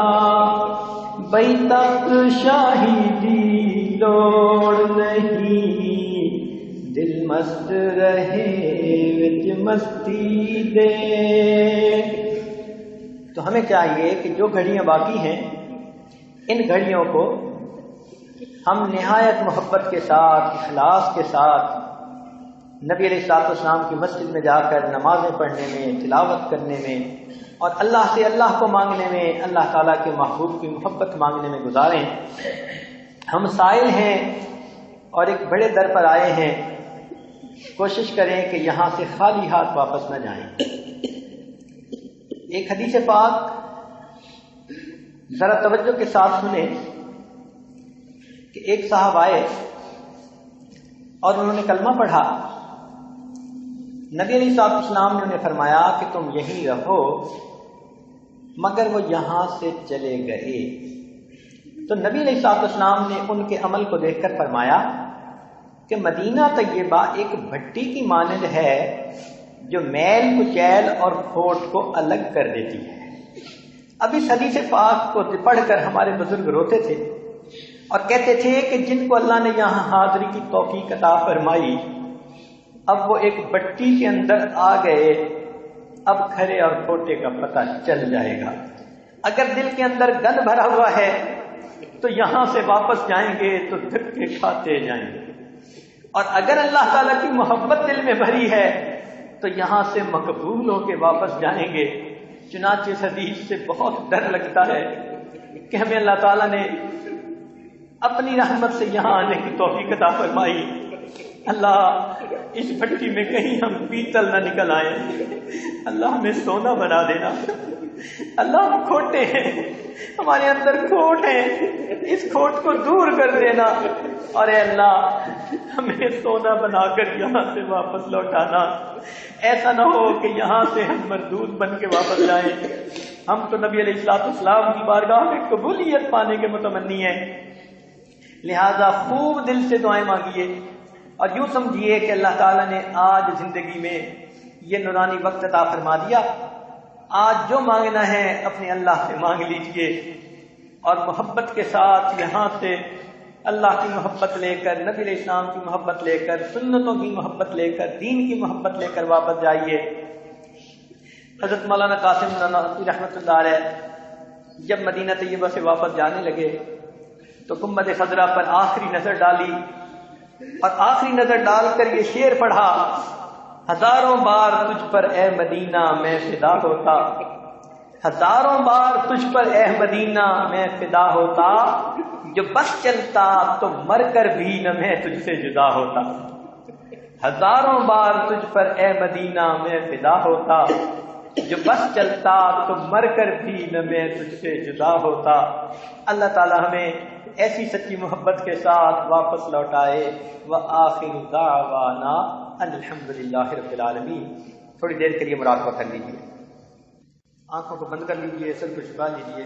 بئی تخت شاہی دی لوڑ نہیں دل مست رہے وچ مستی دے. تو ہمیں چاہیے کہ جو گھڑیاں باقی ہیں ان گھڑیوں کو ہم نہایت محبت کے ساتھ اخلاص کے ساتھ نبی علیہ الصلوۃ والسلام کی مسجد میں جا کر نمازیں پڑھنے میں تلاوت کرنے میں اور اللہ سے اللہ کو مانگنے میں اللہ تعالیٰ کے محبوب کی محبت مانگنے میں گزاریں. ہم سائل ہیں اور ایک بڑے در پر آئے ہیں، کوشش کریں کہ یہاں سے خالی ہاتھ واپس نہ جائیں. ایک حدیث پاک ذرا توجہ کے ساتھ سنیں کہ ایک صاحب آئے اور انہوں نے کلمہ پڑھا. نبی علیہ الصلوۃ والسلام نے انہیں فرمایا کہ تم یہیں رہو، مگر وہ یہاں سے چلے گئے. تو نبی علیہ الصلوۃ والسلام نے ان کے عمل کو دیکھ کر فرمایا کہ مدینہ طیبہ ایک بھٹی کی مانند ہے جو میل کچیل اور کھوٹ کو الگ کر دیتی ہے. اب اس حدیث پاک کو پڑھ کر ہمارے بزرگ روتے تھے اور کہتے تھے کہ جن کو اللہ نے یہاں حاضری کی توفیق عطا فرمائی اب وہ ایک بٹی کے اندر آ گئے، اب کھرے اور کھوٹے کا پتہ چل جائے گا. اگر دل کے اندر گند بھرا ہوا ہے تو یہاں سے واپس جائیں گے تو دھکے کھاتے جائیں گے، اور اگر اللہ تعالیٰ کی محبت دل میں بھری ہے تو یہاں سے مقبول ہو کے واپس جائیں گے. چنانچہ اس حدیث سے بہت ڈر لگتا ہے کہ ہمیں اللہ تعالیٰ نے اپنی رحمت سے یہاں آنے کی توفیق عطا فرمائی. اللہ اس بھٹی میں کہیں ہم پیتل نہ نکل آئے، اللہ ہمیں سونا بنا دینا. اللہ ہم کھوٹے ہیں، ہمارے اندر کھوٹ ہے، اس کھوٹ کو دور کر دینا، اور اے اللہ ہمیں سونا بنا کر یہاں سے واپس لوٹانا. ایسا نہ ہو کہ یہاں سے ہم مردود بن کے واپس جائیں. ہم تو نبی علیہ الصلوۃ والسلام کی بارگاہ میں قبولیت پانے کے متمنی ہیں، لہذا خوب دل سے دعائیں مانگیے اور یوں سمجھیے کہ اللہ تعالیٰ نے آج زندگی میں یہ نورانی وقت عطا فرما دیا. آج جو مانگنا ہے اپنے اللہ سے مانگ لیجئے اور محبت کے ساتھ یہاں سے اللہ کی محبت لے کر، نبی علیہ السلام کی محبت لے کر، سنتوں کی محبت لے کر، دین کی محبت لے کر واپس جائیے. حضرت مولانا قاسم نانوتوی رحمۃ اللہ علیہ جب مدینہ طیبہ سے واپس جانے لگے تو گنبد خضرا پر آخری نظر ڈالی اور آخری نظر ڈال کر یہ شعر پڑھا: ہزاروں بار تجھ پر اے مدینہ میں فدا ہوتا، ہزاروں بار تجھ پر اے مدینہ میں فدا ہوتا، جو بس چلتا تو مر کر بھی نہ میں تجھ سے جدا ہوتا. ہزاروں بار تجھ پر اے مدینہ میں فدا ہوتا، جو بس چلتا تو مر کر بھی نہ میں تجھ سے جدا ہوتا. اللہ تعالی ہمیں ایسی سچی محبت کے ساتھ واپس لوٹائے. وآخر دعوانا الحمدللہ رب العالمین. تھوڑی دیر کے لیے مراقبہ کر لیجیے. آنکھوں کو بند کر لیجیے، سر کو چھپا لیجیے۔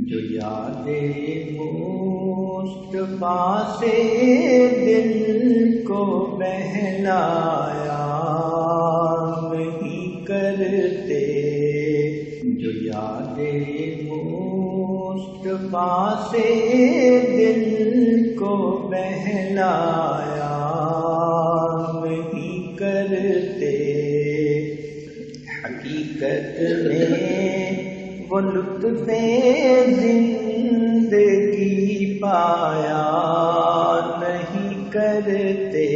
جو یاد مصطفیٰ سے دل کو بہلایا نہیں کرتے، جو یاد مصطفیٰ سے دل کو بہلایا نہیں کرتے، حقیقت میں وہ لطف زندگی پایا نہیں کرتے،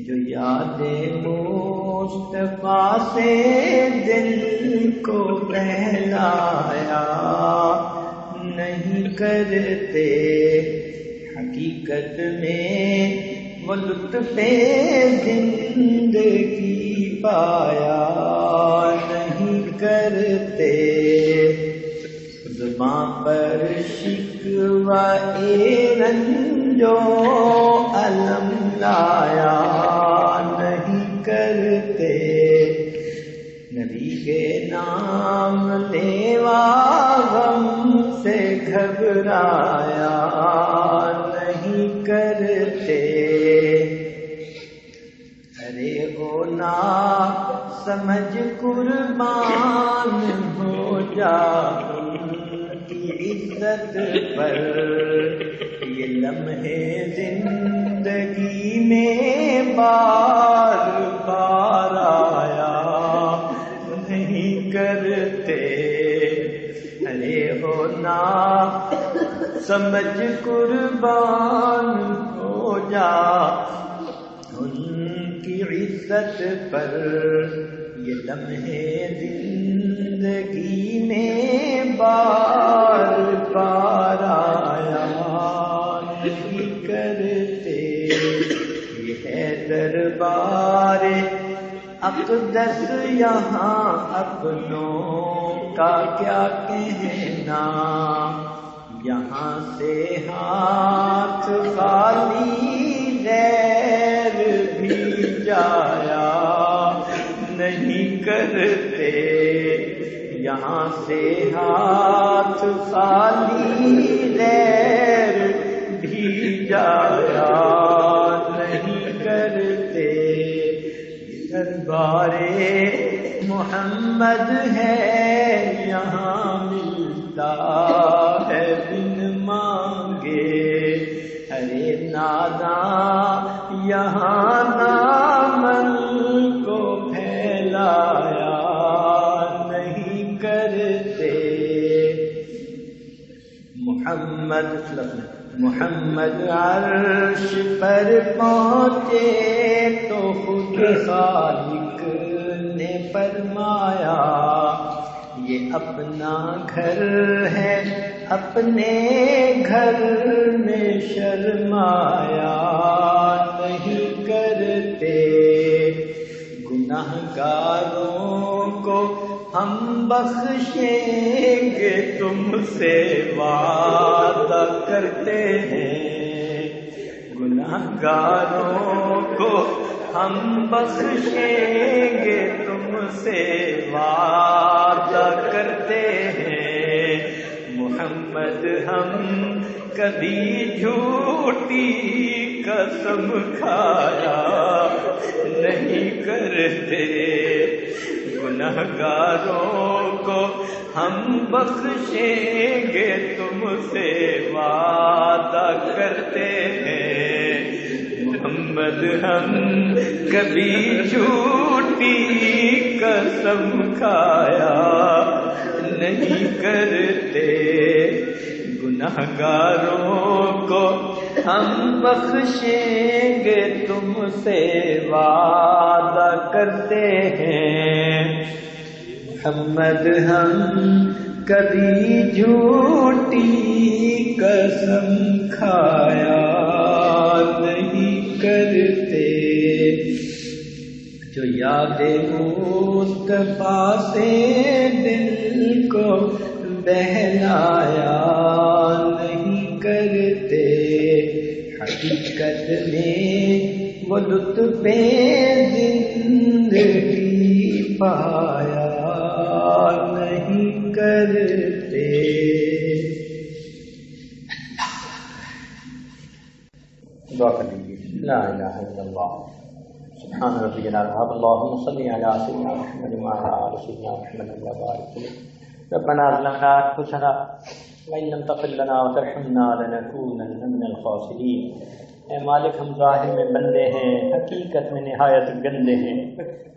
جو یاد مصطفیٰ سے دل کو بہلایا نہیں کرتے، حقیقت میں وہ لطف زندگی پایا نہیں کرتے، زباں پر شکوہ رنج و الم لایا نہیں کرتے، نبی کے نام لیوا غم سے گھبرایا نہیں کرتے، ارے ہو نا سمجھ قربان ہو جا ان کی عزت پر، یہ لمحے زندگی میں بار بار آیا نہیں کرتے، ارے ہو نا سمجھ قربان ہو جا ان کی عزت پر، یہ لمحے زندگی میں بار بار آیا نہیں کرتے، یہ ہے دربار اقدس یہاں اپنوں کا کیا کہنا، یہاں سے ہاتھ خالی غیر بھی جایا نہیں کرتے، یہاں سے ہاتھ خالی غیر بھی جایا نہیں کرتے، دربار محمد ہے یہاں ملتا ہے بن مانگے، ارے ناداں یہاں دامن کو پھیلایا نہیں کرتے، محمد عرش پر پہنچے تو خود خالق نے فرمایا، یہ اپنا گھر ہے اپنے گھر میں شرمایا نہیں کرتے، گناہگاروں کو ہم بخشیں گے تم سے وعدہ کرتے ہیں، گناہگاروں کو ہم بخشیں گے تم سے وعدہ کرتے ہیں، محمد ہم کبھی جھوٹی قسم کھایا نہیں کرتے، گناہگاروں کو ہم بخشیں گے تم سے وعدہ کرتے ہیں، محمد ہم کبھی جھوٹی قسم کھایا نہیں کرتے، گناہگاروں کو ہم بخشیں گے تم سے وعدہ کرتے ہیں، محمد ہم کبھی جھوٹی قسم کھایا نہیں کرتے، جو یاد مصطفیٰ سے دل کو بہلایا نہیں کرتے، حقیقت میں وہ لطف زندگی پایا نہیں کرتے. دعا کر لیجیے. لا الہ الا اللہ سبحان ربی العظیم. اللہم صلی علی سیدنا محمد وعلی آل سیدنا محمد وبارک وسلم. ربنا ظلمنا انفسنا وان لم تغفر لنا وترحمنا لنكونن من الخاسرین. اے مالک ہم ظاہر میں بندے ہیں، حقیقت میں نہایت گندے ہیں.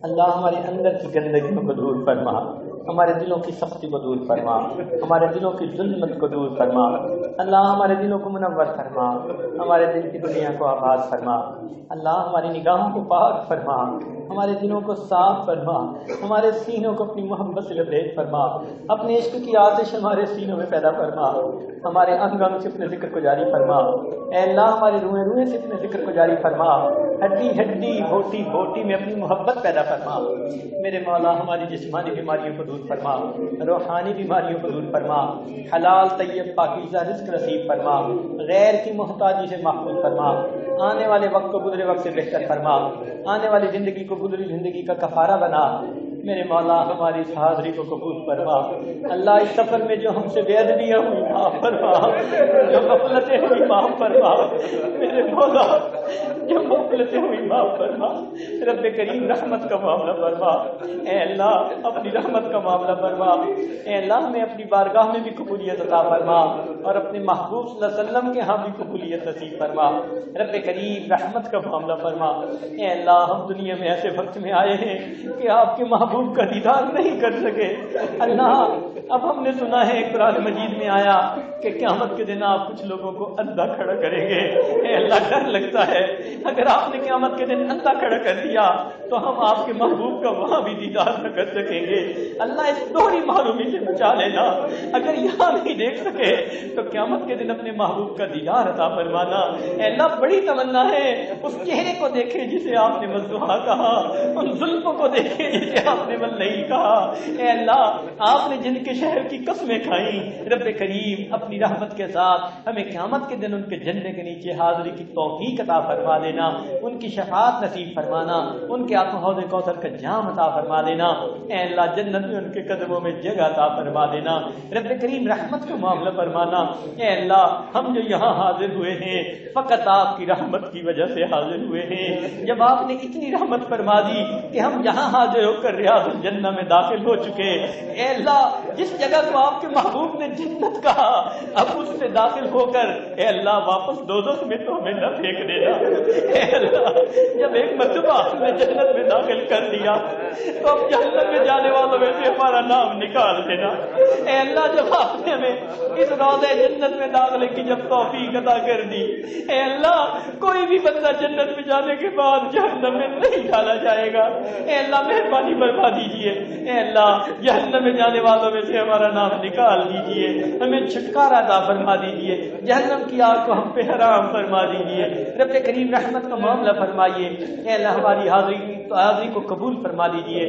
اللہ ہمارے اندر کی گندگیوں کو دور فرما، ہمارے دلوں کی سختی کو دور فرما، ہمارے دلوں کی ظلمت کو دور فرما. اللہ ہمارے دلوں کو منور فرما، ہمارے دل کی دنیا کو آباد فرما. اللہ ہماری نگاہوں کو پاک فرما، ہمارے دلوں کو صاف فرما، ہمارے سینوں کو اپنی محبت سے لبریز فرما. اپنے عشق کی آتش ہمارے سینوں میں پیدا فرما، ہمارے انگ انگ سے اپنے ذکر کو جاری فرما. اے اللہ ہمارے روئیں روئیں سے اپنے ذکر کو جاری فرما، ہڈی ہڈی بوٹی بوٹی میں اپنی محبت پیدا فرما. میرے مولا ہماری جسمانی بیماریوں کو دور فرما، روحانی بیماریوں کو دور فرما. حلال طیب پاکیزہ رزق نصیب فرما، غیر کی محتاجی سے محفوظ فرما. آنے والے وقت کو گزرے وقت سے بہتر فرما، آنے والی زندگی کو گزری زندگی کا کفارہ بنا. میرے مولا ہماری اس حاضری کو قبول فرما. اللہ اس سفر میں جو ہم سے بے ادبیاں ہوئی معاف فرما، جو غفلتیں ہوئی معاف فرما. میرے مولا جو غفلتیں ہوئی معاف فرما. رب کریم رحمت کا معاملہ فرما. اے اللہ اپنی رحمت کا معاملہ فرما. اے اللہ ہمیں اپنی بارگاہ میں بھی قبولیت عطا فرما اور اپنے محبوب صلی اللہ علیہ وسلم کے ہاں بھی قبولیت نصیب فرما. رب کریم رحمت کا معاملہ فرما. اے اللہ ہم دنیا میں ایسے وقت میں آئے ہیں کہ آپ کے محبوب کا دیدار نہیں کر سکے. اللہ اب ہم نے سنا ہے قرآن مجید میں آیا کہ قیامت کے دن آپ کچھ لوگوں کو اندھا کھڑا کریں گے. اے اللہ ڈر لگتا ہے اگر آپ نے قیامت کے دن اندھا کھڑا کر دیا تو ہم آپ کے محبوب کا وہاں بھی دیدار نہ کر سکیں گے. اللہ اس دوہری معلومی سے بچا لینا. اگر یہاں نہیں دیکھ سکے تو قیامت کے دن اپنے محبوب کا دیدار عطا فرمانا. اے اللہ بڑی تمنا ہے اس چہرے کو دیکھیں جسے آپ نے مزدوحا کہا، ان زلفوں کو دیکھیں جسے آپ نے من نہیں کہا. اے اللہ آپ نے جن کے شہر کی قسمیں کھائیں، رب کریم اپنی رحمت کے ساتھ ہمیں قیامت کے دن ان کے جھنڈے کے نیچے حاضری کی توفیق عطا فرما دینا، ان کی شفاعت نصیب فرمانا، ان کے ہاتھوں حوض کوثر کا جام عطا فرما دینا. اے اللہ جنت میں ان کے قدموں میں جگہ عطا فرما دینا. رب کریم رحمت کا معاملہ فرمانا. اے اللہ ہم جو یہاں حاضر ہوئے ہیں فقط آپ کی رحمت کی وجہ سے حاضر ہوئے ہیں. جب آپ نے اتنی رحمت فرما دی کہ ہم یہاں حاضر ہو کر ریاض الجنہ میں داخل ہو چکے. اے اللہ جس جگہ کو آپ کے محبوب نے جنت کہا اب اس سے داخل ہو کر اے اللہ واپس دوزخ میں تو ہمیں نہ پھینک دینا. اے اللہ جب ایک مرتبہ آپ نے جنت میں داخل کر دیا تو اب جہنم میں جانے والوں میں سے ہمارا نام نکال دینا. اے اللہ جب آپ نے ہمیں اس روضہ جنت میں داخلے کی جب توفیق عطا کر دی، اے اللہ کوئی بھی بندہ جنت میں جانے کے بعد جہنم میں نہیں ڈالا جائے گا. اے اللہ مہربانی فرما دیجیے. اے اللہ جہنم میں جانے والوں میں سے ہمارا نام نکال دیجیے، ہمیں چھٹکارا عطا فرما دیجیے، جہنم کی آگ کو ہم پہ حرام فرما دیجیے. رب کریم رحمت کا معاملہ فرمائیے. اے اللہ ہماری حاضری کو قبول فرما لیجیے.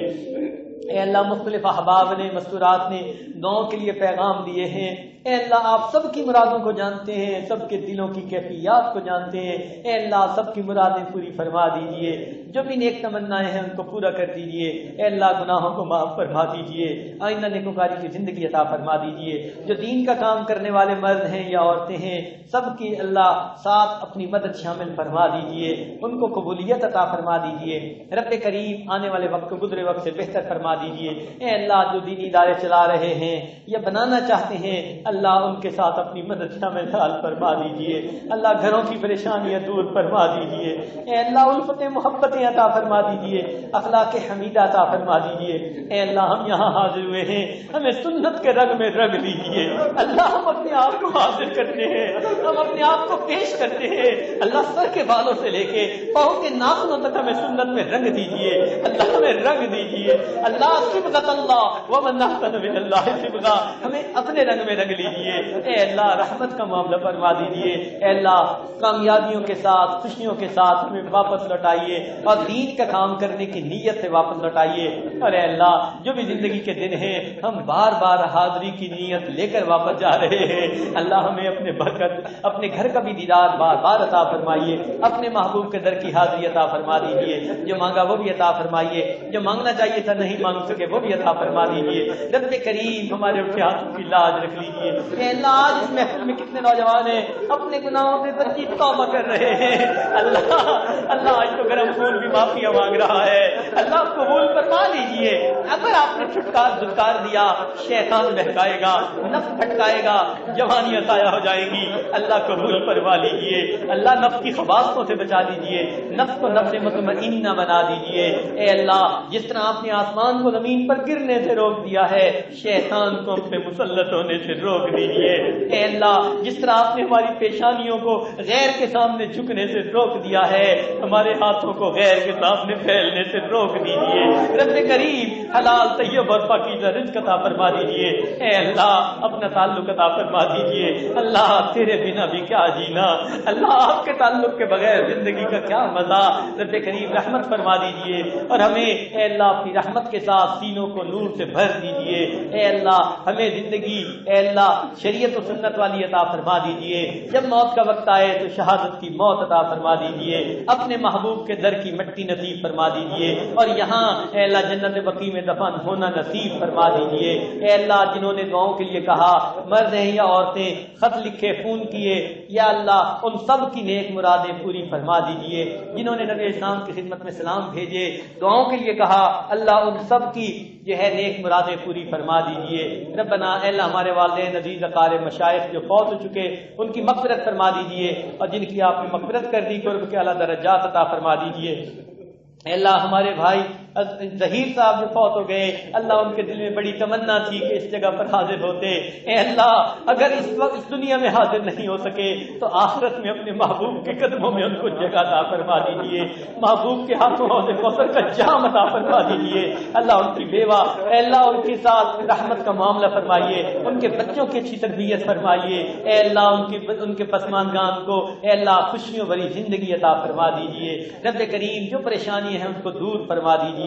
اے اللہ مختلف احباب نے مستورات نے دعاؤں کے لیے پیغام دیے ہیں. اے اللہ آپ سب کی مرادوں کو جانتے ہیں، سب کے دلوں کی کیفیات کو جانتے ہیں. اے اللہ سب کی مرادیں پوری فرما دیجئے، جو بھی نیک تمنائیں ہیں ان کو پورا کر دیجئے. اے اللہ گناہوں کو معاف فرما دیجئے، آئندہ نیکوکاری کی زندگی عطا فرما دیجئے. جو دین کا کام کرنے والے مرد ہیں یا عورتیں ہیں سب کی اللہ ساتھ اپنی مدد شامل فرما دیجئے، ان کو قبولیت عطا فرما دیجئے. رب کریم آنے والے وقت کو گزرے وقت سے بہتر فرما دیجئے. اے اللہ جو دینی ادارے چلا رہے ہیں یا بنانا چاہتے ہیں اللہ ان کے ساتھ اپنی مدد شامل فرما دیجئے. اللہ گھروں کی پریشانیاں دور فرما دیجئے. اے اللہ الفتیں محبتیں عطا فرما دیجئے، اخلاق حمیدہ عطا فرما دیجئے. اے اللہ ہم یہاں حاضر ہوئے ہیں، ہمیں سنت کے رنگ میں رنگ دیجئے. اللہ ہم اپنے آپ کو حاضر کرتے ہیں، ہم اپنے آپ کو پیش کرتے ہیں. اللہ سر کے بالوں سے لے کے پاؤں کے ناخنوں تک ہمیں سنت میں رنگ دیجئے. اللہ ہمیں رنگ دیجئے. اللہ صبغۃ اللہ ومن احسن من اللہ صبغہ، ہمیں اپنے رنگ میں رنگ لیجئے. اے اللہ رحمت کا معاملہ فرما دیجئے. اے اللہ کامیابیوں کے ساتھ خوشیوں کے ساتھ ہمیں واپس لوٹائیے اور دین کا کام کرنے کی نیت سے واپس لوٹائیے. اور اے اللہ جو بھی زندگی کے دن ہیں ہم بار بار حاضری کی نیت لے کر واپس جا رہے ہیں، اللہ ہمیں اپنے برکت اپنے گھر کا بھی دیدار بار بار عطا فرمائیے. اپنے محبوب کے در کی حاضری عطا فرما دیجئے. جو مانگا وہ بھی عطا فرمائیے، جو مانگنا چاہیے تھا نہیں مانگا مانگ سکے وہ بھی عطا فرما دیجیے۔ رب کریم ہمارے اٹھے ہاتھوں کی لاج رکھ لیجیے۔ اے اللہ آج اس محفل میں کتنے نوجوان ہیں اپنے گناہوں سے سچی توبہ کر رہے ہیں، اللہ آج تو گرم خون بھی معافی مانگ رہا ہے، اللہ قبول فرما لیجیے۔ اگر آپ نے چھٹکار دھتکار دیا شیطان بہکائے گا، نفس بھٹکائے گا، جوانیاں ضائع ہو جائے گی، اللہ قبول فرما لیجیے۔ اللہ نفس کی خباثتوں سے بچا دیجیے، نفس کو نفس مطمئنہ بنا دیجیے۔ اے اللہ جس طرح آپ نے آسمان کو زمین پر گرنے سے روک دیا ہے، شیطان کو ہم پہ مسلط ہونے سے روک دیجیے۔ اے اللہ جس طرح آپ نے ہماری پیشانیوں کو غیر کے سامنے جھکنے سے روک دیا ہے، ہمارے ہاتھوں کو غیر کے سامنے پھیلنے سے روک دیجیے۔ رب کریم حلال طیب اور پاکیزہ رزق عطا فرما دیجیے۔ اے اللہ اپنا تعلق عطا فرما دیجیے۔ اللہ تیرے بنا بھی کیا جینا، اللہ آپ کے تعلق کے بغیر زندگی کا کیا مزہ۔ رب کریم رحمت فرما دیجیے اور ہمیں اے اللہ اپنی رحمت کے ساتھ سینوں کو نور سے بھر دیجیے۔ اے اللہ ہمیں زندگی اے اللہ شریعت و سنت والی عطا فرما دیجیے۔ جب موت کا وقت آئے تو شہادت کی موت عطا فرما دیجیے، اپنے محبوب کے در کی مٹی نصیب فرما دیجیے اور یہاں اے اللہ جنت بقیع میں دفن ہونا نصیب فرما دیجیے۔ اے اللہ جنہوں نے دعاؤں کے لیے کہا، مرد ہیں یا عورتیں، خط لکھے، فون کیے، یا اللہ ان سب کی نیک مرادیں پوری فرما دیجیے۔ جنہوں نے نبی اسلام کی خدمت میں سلام بھیجے، دعاؤں کے لیے کہا، اللہ ان سب کی جو ہے نیک مرادیں پوری فرما دیجیے۔ ربنا اے اللہ ہمارے والدین عزیز اقارب مشائخ جو فوت ہو چکے ان کی مغفرت فرما دیجیے اور جن کی آپ نے مغفرت کر دی قرب کے اعلیٰ درجات عطا فرما دیجیے۔ اے اللہ ہمارے بھائی ظہیر صاحب جو فوت ہو گئے، اللہ ان کے دل میں بڑی تمنا تھی کہ اس جگہ پر حاضر ہوتے۔ اے اللہ اگر اس وقت اس دنیا میں حاضر نہیں ہو سکے تو آخرت میں اپنے محبوب کے قدموں میں ان کو جگہ عطا فرما دیجیے، محبوب کے ہاتھوں حوض کوثر کا جام عطا فرما دیجیے۔ اللہ ان کی بیوہ اے اللہ ان کے ساتھ رحمت کا معاملہ فرمائیے، ان کے بچوں کی اچھی تربیت فرمائیے۔ اے اللہ ان کے پسماندگان کو اے اللہ خوشیوں بھری زندگی عطا فرما دیجیے۔ رب کریم جو پریشانی ہیں ان کو دور فرما دیجیے۔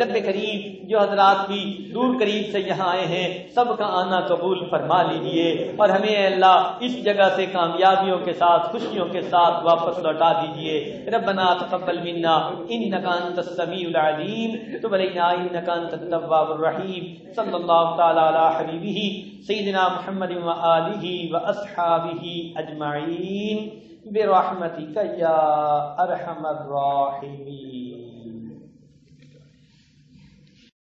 رب کریم جو حضرات بھی دور قریب سے یہاں آئے ہیں سب کا آنا قبول فرما لیجیے اور ہمیں اے اللہ اس جگہ سے کامیابیوں کے ساتھ خوشیوں کے ساتھ واپس لوٹا دیجیے۔ ربنا تقبل منا انک انت السمیع العلیم تب علینا انک انت التواب الرحیم۔ صلی اللہ تعالی علی حبیبہ سیدنا محمد و آلہ و اصحابہ اجمعین برحمتک یا ارحم الراحمین۔